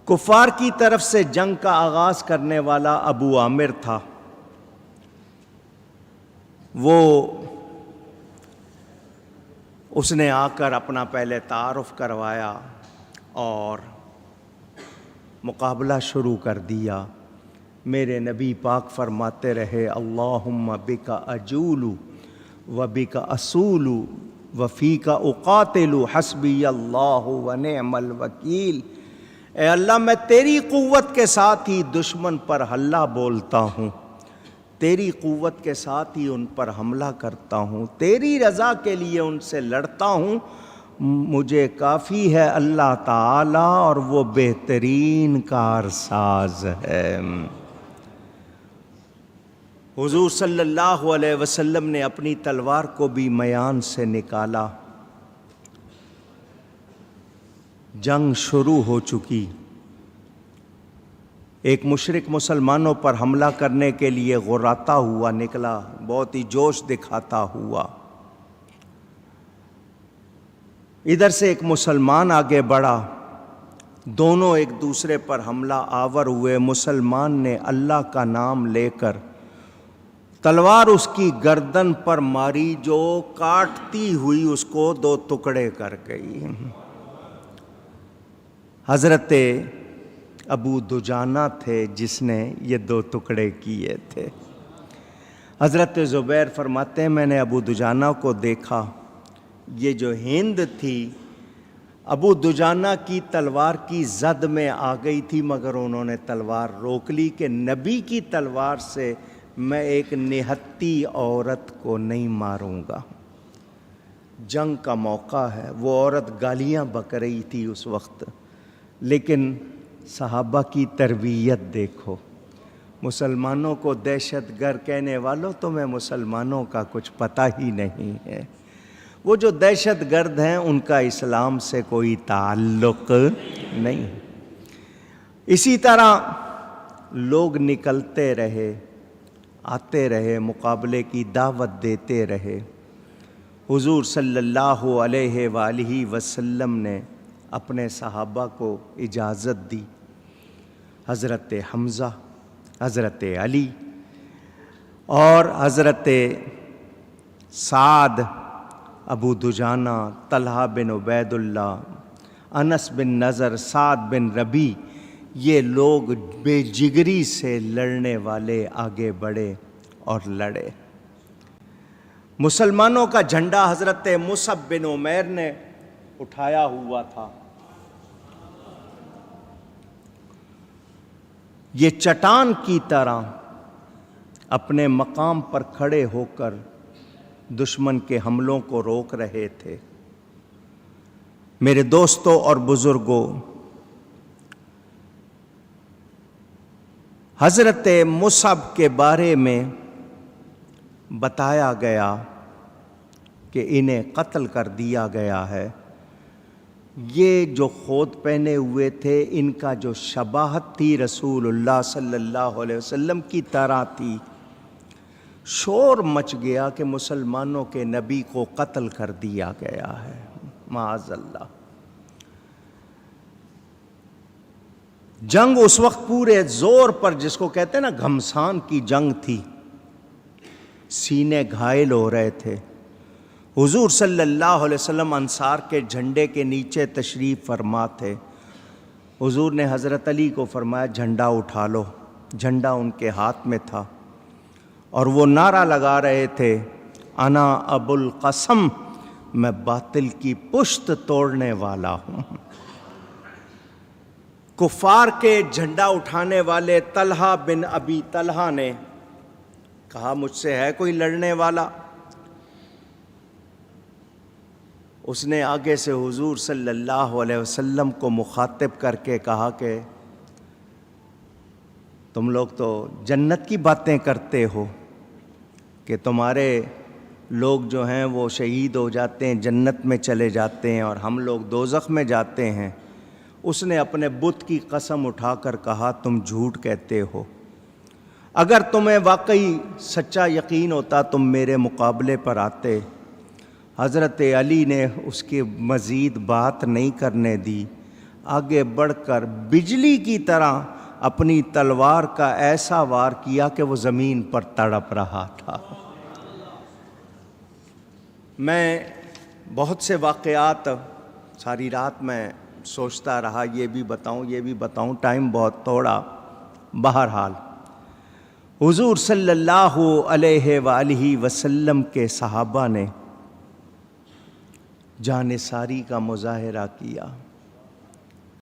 کفار کی طرف سے جنگ کا آغاز کرنے والا ابو عامر تھا. اس نے آ کر اپنا پہلے تعارف کروایا اور مقابلہ شروع کر دیا. میرے نبی پاک فرماتے رہے اللہم بک اجول و بک اصول و فیک اقاتل حسبی اللہ و نعم الوکیل. اے اللہ میں تیری قوت کے ساتھ ہی دشمن پر حلہ بولتا ہوں، تیری قوت کے ساتھ ہی ان پر حملہ کرتا ہوں، تیری رضا کے لیے ان سے لڑتا ہوں، مجھے کافی ہے اللہ تعالی اور وہ بہترین کارساز ہے. حضور صلی اللہ علیہ وسلم نے اپنی تلوار کو بھی میان سے نکالا. جنگ شروع ہو چکی. ایک مشرک مسلمانوں پر حملہ کرنے کے لیے غراتا ہوا نکلا، بہت ہی جوش دکھاتا ہوا. ادھر سے ایک مسلمان آگے بڑھا، دونوں ایک دوسرے پر حملہ آور ہوئے. مسلمان نے اللہ کا نام لے کر تلوار اس کی گردن پر ماری جو کاٹتی ہوئی اس کو دو ٹکڑے کر گئی. حضرت ابو دجانہ تھے جس نے یہ دو ٹکڑے کیے تھے. حضرت زبیر فرماتے ہیں میں نے ابو دجانہ کو دیکھا، یہ جو ہند تھی ابو دجانہ کی تلوار کی زد میں آ گئی تھی، مگر انہوں نے تلوار روک لی کہ نبی کی تلوار سے میں ایک نہتی عورت کو نہیں ماروں گا. جنگ کا موقع ہے. وہ عورت گالیاں بک رہی تھی اس وقت، لیکن صحابہ کی تربیت دیکھو. مسلمانوں کو دہشت گرد کہنے والوں تمہیں مسلمانوں کا کچھ پتہ ہی نہیں ہے. وہ جو دہشت گرد ہیں ان کا اسلام سے کوئی تعلق نہیں. اسی طرح لوگ نکلتے رہے، آتے رہے، مقابلے کی دعوت دیتے رہے. حضور صلی اللہ علیہ وآلہ وسلم نے اپنے صحابہ کو اجازت دی. حضرت حمزہ، حضرت علی اور حضرت سعد، ابو دجانہ، طلحہ بن عبید اللہ، انس بن نضر، سعد بن ربیع، یہ لوگ بے جگری سے لڑنے والے آگے بڑھے اور لڑے. مسلمانوں کا جھنڈا حضرت مصعب بن عمیر نے اٹھایا ہوا تھا. یہ چٹان کی طرح اپنے مقام پر کھڑے ہو کر دشمن کے حملوں کو روک رہے تھے. میرے دوستوں اور بزرگوں، حضرت مصعب کے بارے میں بتایا گیا کہ انہیں قتل کر دیا گیا ہے. یہ جو خود پہنے ہوئے تھے ان کا جو شباہت تھی رسول اللہ صلی اللہ علیہ وسلم کی طرح تھی. شور مچ گیا کہ مسلمانوں کے نبی کو قتل کر دیا گیا ہے، معاذ اللہ. جنگ اس وقت پورے زور پر، جس کو کہتے ہیں نا گھمسان کی جنگ تھی. سینے گھائل ہو رہے تھے. حضور صلی اللہ علیہ وسلم انصار کے جھنڈے کے نیچے تشریف فرما تھے. حضور نے حضرت علی کو فرمایا جھنڈا اٹھا لو. جھنڈا ان کے ہاتھ میں تھا اور وہ نعرہ لگا رہے تھے انا ابو القاسم، میں باطل کی پشت توڑنے والا ہوں. کفار کے جھنڈا اٹھانے والے طلحہ بن ابی طلحہ نے کہا مجھ سے ہے کوئی لڑنے والا؟ اس نے آگے سے حضور صلی اللہ علیہ وسلم کو مخاطب کر کے کہا کہ تم لوگ تو جنت کی باتیں کرتے ہو کہ تمہارے لوگ جو ہیں وہ شہید ہو جاتے ہیں، جنت میں چلے جاتے ہیں، اور ہم لوگ دوزخ میں جاتے ہیں. اس نے اپنے بت کی قسم اٹھا کر کہا تم جھوٹ کہتے ہو. اگر تمہیں واقعی سچا یقین ہوتا تم میرے مقابلے پر آتے. حضرت علی نے اس کی مزید بات نہیں کرنے دی. آگے بڑھ کر بجلی کی طرح اپنی تلوار کا ایسا وار کیا کہ وہ زمین پر تڑپ رہا تھا۔ میں بہت سے واقعات ساری رات میں سوچتا رہا، یہ بھی بتاؤں، ٹائم بہت تھوڑا۔ بہرحال حضور صلی اللہ علیہ وآلہ وسلم کے صحابہ نے جانثاری کا مظاہرہ کیا۔